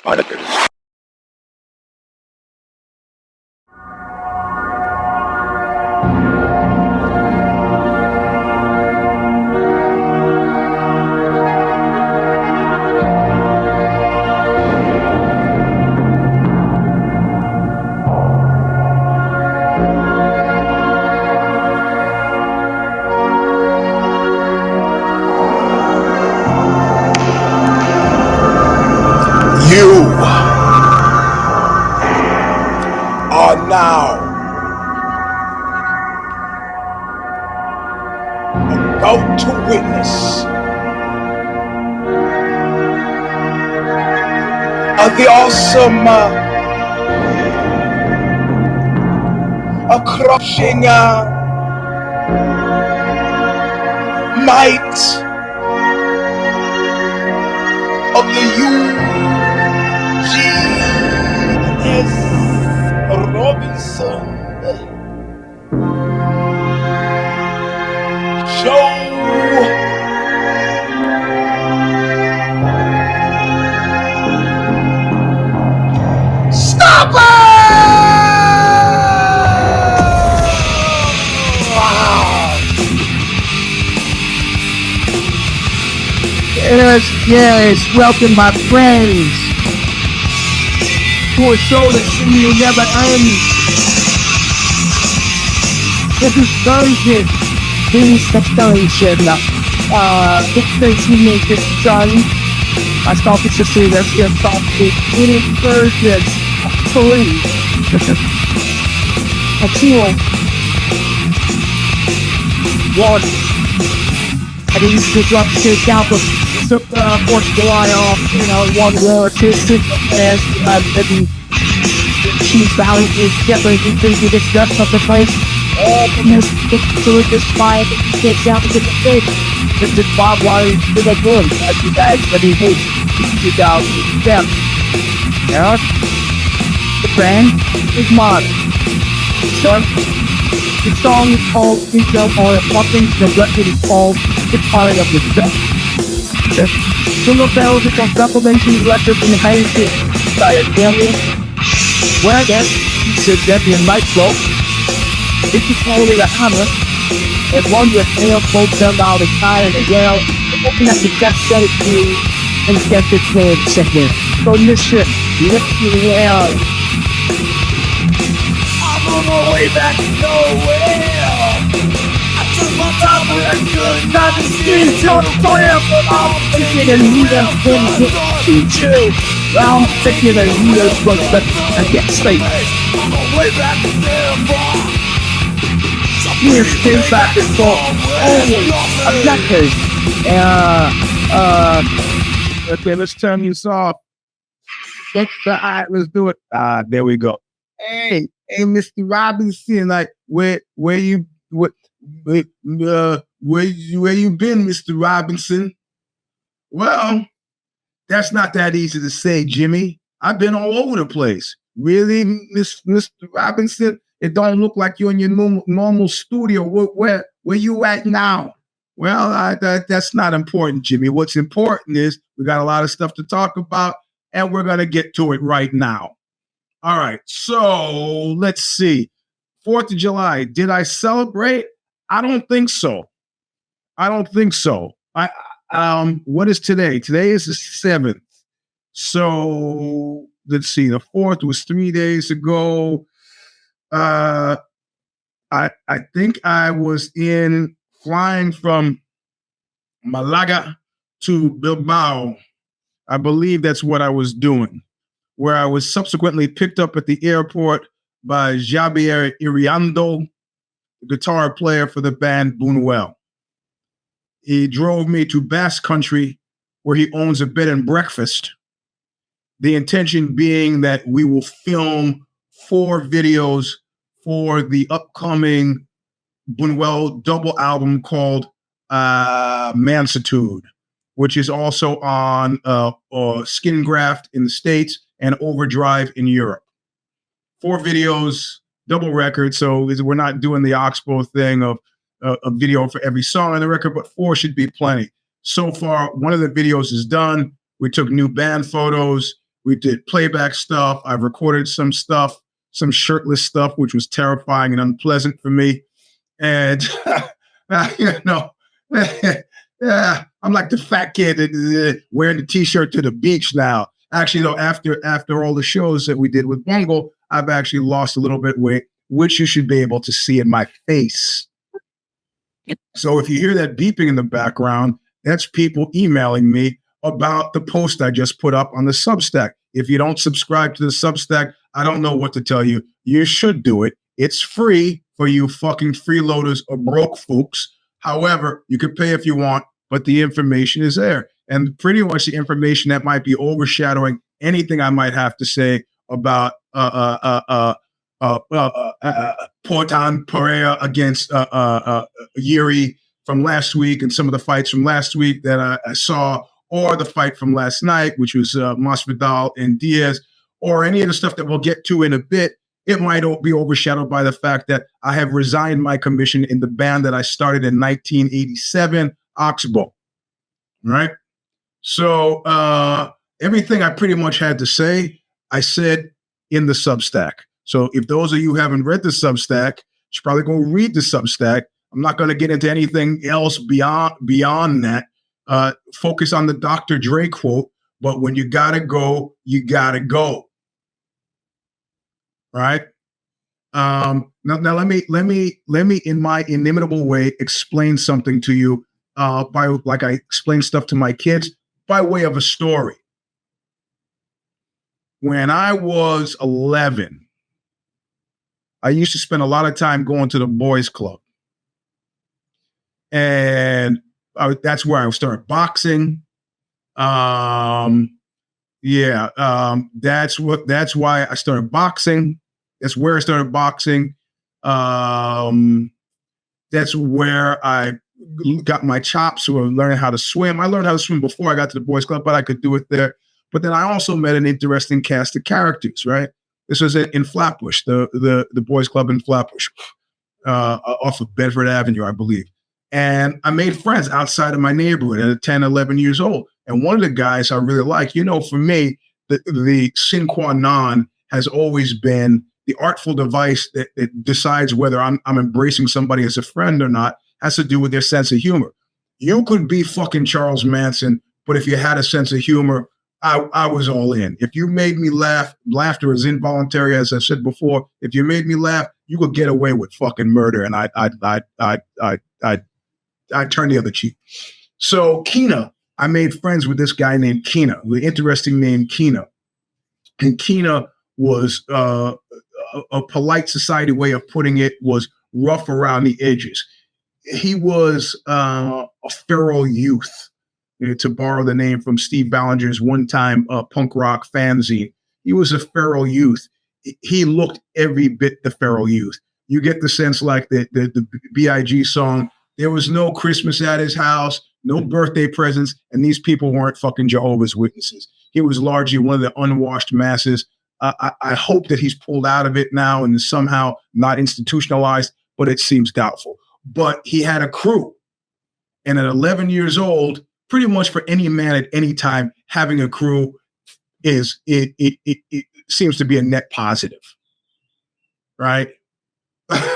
particles. You are now about to witness the awesome, crushing might of the Eugene S. Robinson show. Stomper! Yes, welcome my friends to a show that will never end. This is Thursday. This is the Thursday. This son. I thought it's just let's get started. It is Thursday. Please. A 2-1. I didn't switch up to Calvin. Took the 4th of July off, you know, 1 or 2 and maybe Chief Valley is definitely going to discuss of the place. From this this fight, gets out to get the fish. This is Bob Wiley to the good. As you guys, but he hates 2007. Yeah. The band is modern. So, the song is called Insta or Fucking, the record is called It's Part of the Stuff. Single bells is a supplementary record in the United States by a family. Where I guess should Debbie and Mike flow. This is only a hammer. And one with nail folks them out of time and yell. Open up the death set it to and get this man second. So this shit, lift you well. I'm on my way back to nowhere. Top of that good, not the skin, tell the fire for all thinking and leader from the chill. I'm thinking and leader from the straight. I'm on way back to there, bro. Here's things back and forth. Oh, a record. Okay, let's turn this off. Let's do it. There we go. Hey, Mr. Robinson, like, where you been, Mr. Robinson? Well, that's not that easy to say, Jimmy. I've been all over the place. Really, Mr. Robinson? It don't look like you're in your normal studio. Where you at now? Well, that's not important, Jimmy. What's important is we got a lot of stuff to talk about, and we're going to get to it right now. All right, so let's see. 4th of July, did I celebrate? I don't think so. What is today? Today is the 7th. So let's see. The 4th was 3 days ago. I think I was flying from Malaga to Bilbao. I believe that's what I was doing, where I was subsequently picked up at the airport by Javier Iriando, guitar player for the band Buñuel. He drove me to Basque Country, where he owns a bed and breakfast. The intention being that we will film 4 videos for the upcoming Buñuel double album called Mansitude, which is also on Skin Graft in the States and Overdrive in Europe. 4 videos, double record, so we're not doing the Oxbow thing of a video for every song on the record, but 4 should be plenty. So far, one of the videos is done. We took new band photos. We did playback stuff. I recorded some stuff, some shirtless stuff, which was terrifying and unpleasant for me. And, yeah, I'm like the fat kid wearing the T-shirt to the beach now. Actually, though, after all the shows that we did with Bungle, I've actually lost a little bit of weight, which you should be able to see in my face. So if you hear that beeping in the background, that's people emailing me about the post I just put up on the Substack. If you don't subscribe to the Substack, I don't know what to tell you. You should do it. It's free for you fucking freeloaders or broke folks. However, you could pay if you want, but the information is there. And pretty much the information that might be overshadowing anything I might have to say about Portan Pereira against Yuri from last week and some of the fights from last week that I saw, or the fight from last night, which was Masvidal and Diaz, or any of the stuff that we'll get to in a bit. It might be overshadowed by the fact that I have resigned my commission in the band that I started in 1987, Oxbow. Right? So everything I pretty much had to say, I said in the Substack. So if those of you who haven't read the Substack, you should probably go read the Substack. I'm not going to get into anything else beyond that. Focus on the Dr. Dre quote, but when you gotta go, you gotta go. Right? Now let me in my inimitable way explain something to you by like I explain stuff to my kids by way of a story. When I was 11, I used to spend a lot of time going to the boys club. And that's where I started boxing. That's why I started boxing. That's where I started boxing. That's where I got my chops or learning how to swim. I learned how to swim before I got to the boys club, but I could do it there. But then I also met an interesting cast of characters, right? This was in Flatbush, the boys club in Flatbush, off of Bedford Avenue, I believe. And I made friends outside of my neighborhood at 10, 11 years old. And one of the guys I really like, for me, the sine qua non has always been the artful device that decides whether I'm embracing somebody as a friend or not has to do with their sense of humor. You could be fucking Charles Manson, but if you had a sense of humor, I was all in. If you made me laugh, laughter is involuntary, as I said before. If you made me laugh, you could get away with fucking murder, and I'd turn the other cheek. So Keena, I made friends with this guy named Keena, the interesting name Keena. And Keena was a polite society way of putting it was rough around the edges. He was a feral youth, to borrow the name from Steve Ballinger's one-time punk rock fanzine. He was a feral youth. He looked every bit the feral youth. You get the sense like the B.I.G. song, there was no Christmas at his house, no birthday presents, and these people weren't fucking Jehovah's Witnesses. He was largely one of the unwashed masses. I hope that he's pulled out of it now and is somehow not institutionalized, but it seems doubtful. But he had a crew. And at 11 years old, pretty much for any man at any time, having a crew it seems to be a net positive. Right?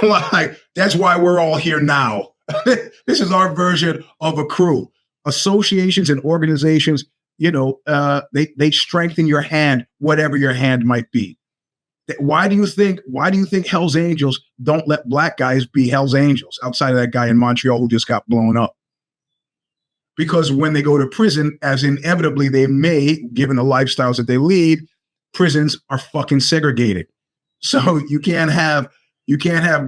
Like, that's why we're all here now. This is our version of a crew. Associations and organizations, they strengthen your hand, whatever your hand might be. Why do you think Hell's Angels don't let black guys be Hell's Angels outside of that guy in Montreal who just got blown up? Because when they go to prison, as inevitably they may, given the lifestyles that they lead, prisons are fucking segregated. So you can't have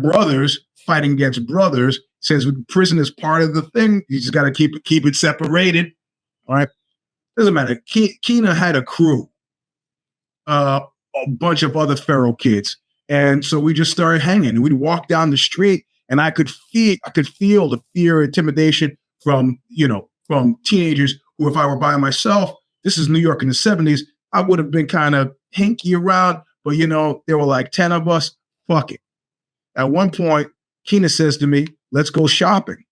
brothers fighting against brothers. Since prison is part of the thing, you just got to keep it separated. All right, doesn't matter. Keena had a crew, a bunch of other feral kids, and so we just started hanging. We'd walk down the street, and I could feel the fear, intimidation from teenagers who, if I were by myself, this is New York in the 70s, I would have been kind of hinky around. But there were like 10 of us. Fuck it. At one point, Keena says to me, let's go shopping.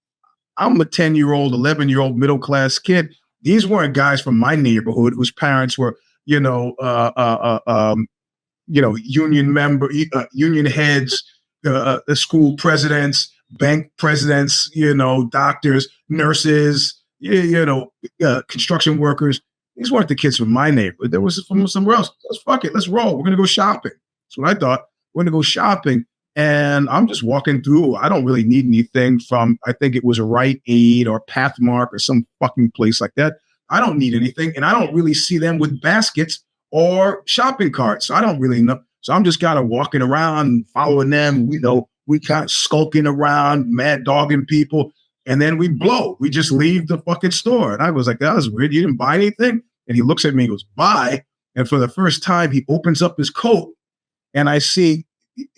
I'm a 10-year-old, 11-year-old middle-class kid. These weren't guys from my neighborhood whose parents were union heads, the school presidents, bank presidents, doctors, nurses, construction workers. These weren't the kids from my neighborhood. There was from somewhere else. Let's fuck it. Let's roll. We're going to go shopping. That's what I thought. We're going to go shopping. And I'm just walking through. I don't really need anything from, I think it was a Rite Aid or Pathmark or some fucking place like that. I don't need anything. And I don't really see them with baskets or shopping carts. So I don't really know. So I'm just kind of walking around, following them. We kind of skulking around, mad dogging people. And then we blow. We just leave the fucking store. And I was like, that was weird. You didn't buy anything? And he looks at me and goes, buy. And for the first time, he opens up his coat. And I see,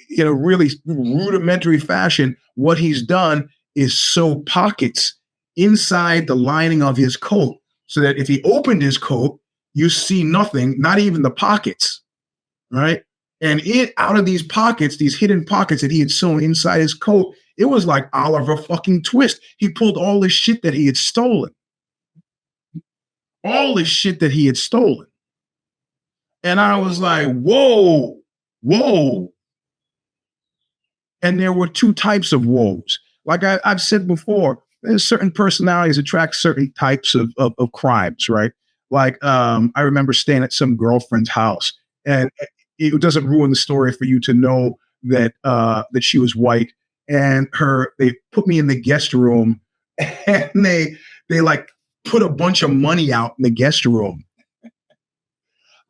in a really rudimentary fashion, what he's done is sew pockets inside the lining of his coat so that if he opened his coat, you see nothing, not even the pockets, right? And out of these pockets, these hidden pockets that he had sewn inside his coat, it was like Oliver fucking Twist. He pulled all this shit that he had stolen. All this shit that he had stolen. And I was like, whoa. And there were two types of woes. Like I've said before, there's certain personalities attract certain types of crimes, right? Like I remember staying at some girlfriend's house, and it doesn't ruin the story for you to know that that she was white. And they put me in the guest room, and they like put a bunch of money out in the guest room.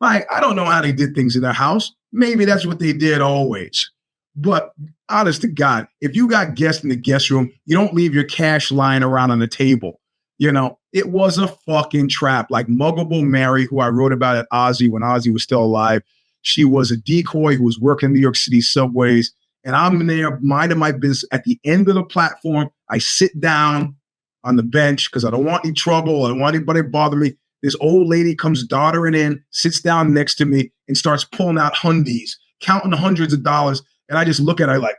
Like, I don't know how they did things in their house. Maybe that's what they did always. But honest to God, if you got guests in the guest room, you don't leave your cash lying around on the table. It was a fucking trap. Like Muggable Mary, who I wrote about at Ozzy when Ozzy was still alive. She was a decoy who was working New York City subways. And I'm in there minding my business. At the end of the platform, I sit down on the bench because I don't want any trouble. I don't want anybody to bother me. This old lady comes doddering in, sits down next to me, and starts pulling out hundies, counting the hundreds of dollars. And I just look at her like,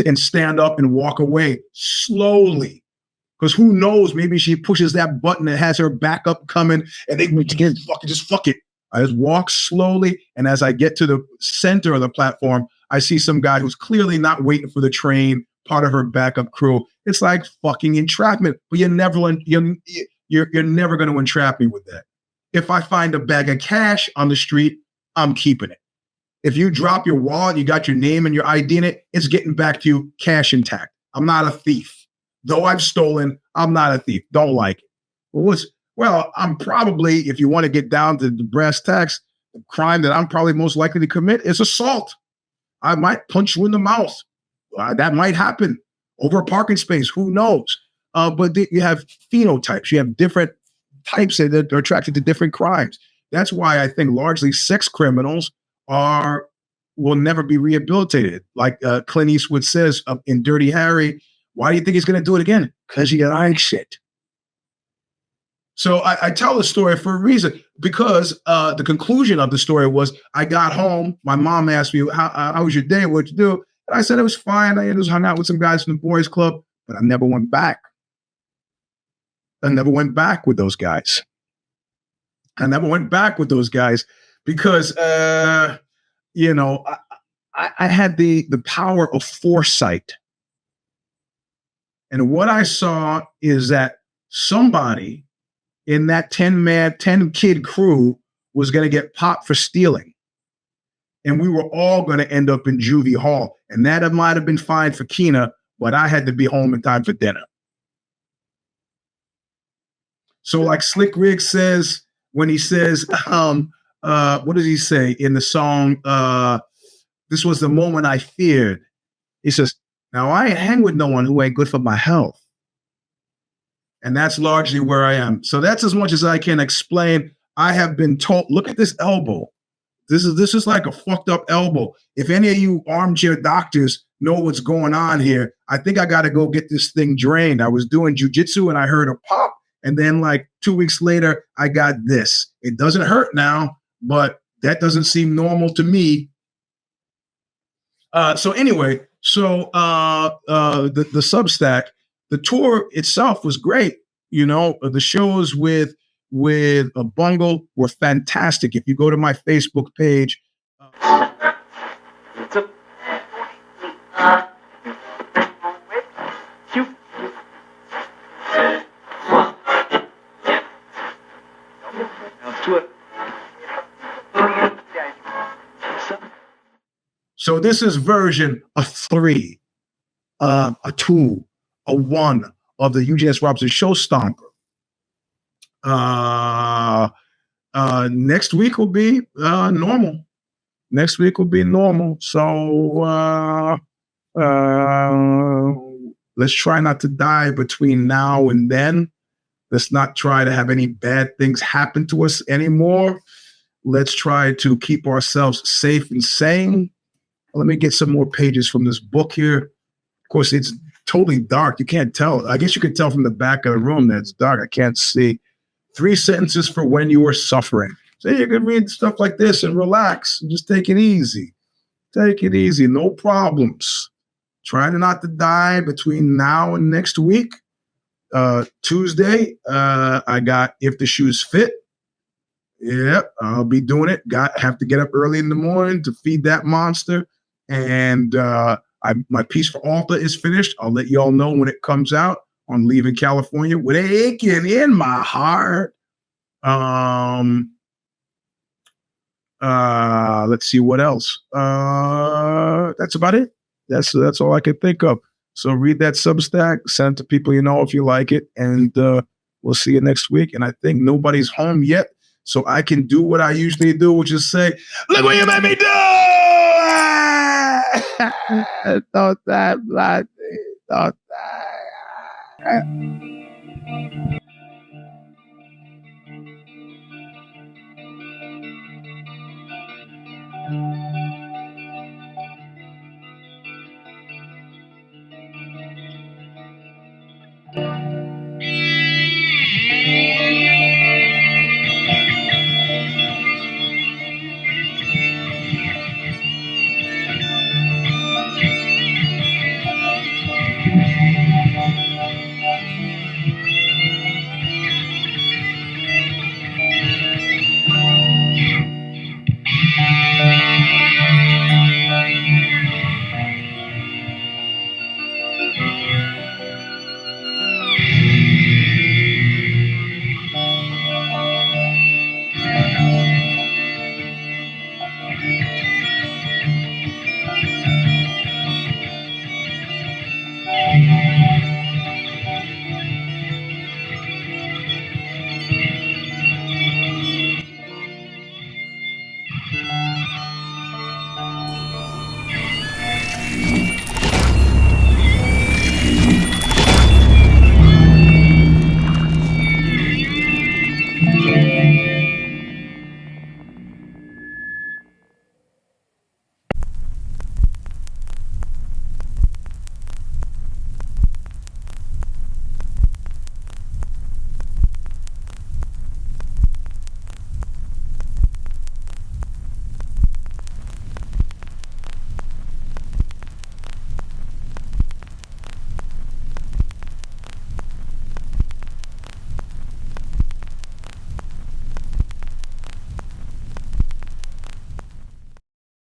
and stand up and walk away slowly. Because who knows, maybe she pushes that button that has her backup coming, and they fuck it. I just walk slowly, and as I get to the center of the platform, I see some guy who's clearly not waiting for the train, part of her backup crew. It's like fucking entrapment, but you're never going to entrap me with that. If I find a bag of cash on the street, I'm keeping it. If you drop your wallet, you got your name and your ID in it, it's getting back to you cash intact. I'm not a thief. Though I've stolen, I'm not a thief. Don't like it. Well, I'm probably, if you want to get down to the brass tacks, the crime that I'm probably most likely to commit is assault. I might punch you in the mouth. That might happen over a parking space. Who knows? But you have phenotypes. You have different types that are attracted to different crimes. That's why I think largely sex criminals will never be rehabilitated. Like Clint Eastwood says in Dirty Harry, why do you think he's going to do it again? Because he got eye shit. So I tell the story for a reason, because the conclusion of the story was I got home. My mom asked me, how was your day? What'd you do? And I said, it was fine. I just hung out with some guys from the boys club, but I never went back. I never went back with those guys. Because, I had the power of foresight. And what I saw is that somebody in that 10 kid crew was going to get popped for stealing. And we were all going to end up in juvie hall. And that might have been fine for Keena, but I had to be home in time for dinner. So like Slick Rick says, when he says, what does he say in the song? This was the moment I feared. He says, now I ain't hang with no one who ain't good for my health. And that's largely where I am. So that's as much as I can explain. I have been told, look at this elbow. This is like a fucked up elbow. If any of you armchair doctors know what's going on here, I think I got to go get this thing drained. I was doing jujitsu and I heard a pop. And then like 2 weeks later, I got this. It doesn't hurt now, but that doesn't seem normal to me. So anyway, the Substack, the tour itself was great. The shows with with a bungle were fantastic. If you go to my Facebook page, so this is version a 3, a 2, a 1 of the Eugene S. Robinson Show Stomper. Next week will be normal. Next week will be normal. So let's try not to die between now and then. Let's not try to have any bad things happen to us anymore. Let's try to keep ourselves safe and sane. Let me get some more pages from this book here. Of course, it's totally dark. You can't tell. I guess you can tell from the back of the room that it's dark. I can't see. 3 sentences for when you are suffering. So you can read stuff like this and relax and just take it easy. Take it easy. No problems. Try not to die between now and next week. Tuesday, I got If the Shoes Fit. Yep, I'll be doing it. Have to get up early in the morning to feed that monster. And my piece for Alta is finished. I'll let you all know when it comes out on Leaving California with aching in my heart. Let's see what else. That's about it. That's all I can think of. So read that Substack, send it to people you know if you like it, and we'll see you next week. And I think nobody's home yet, so I can do what I usually do, which is say, "Look what you made me do!" Don't that, bloody, don't that.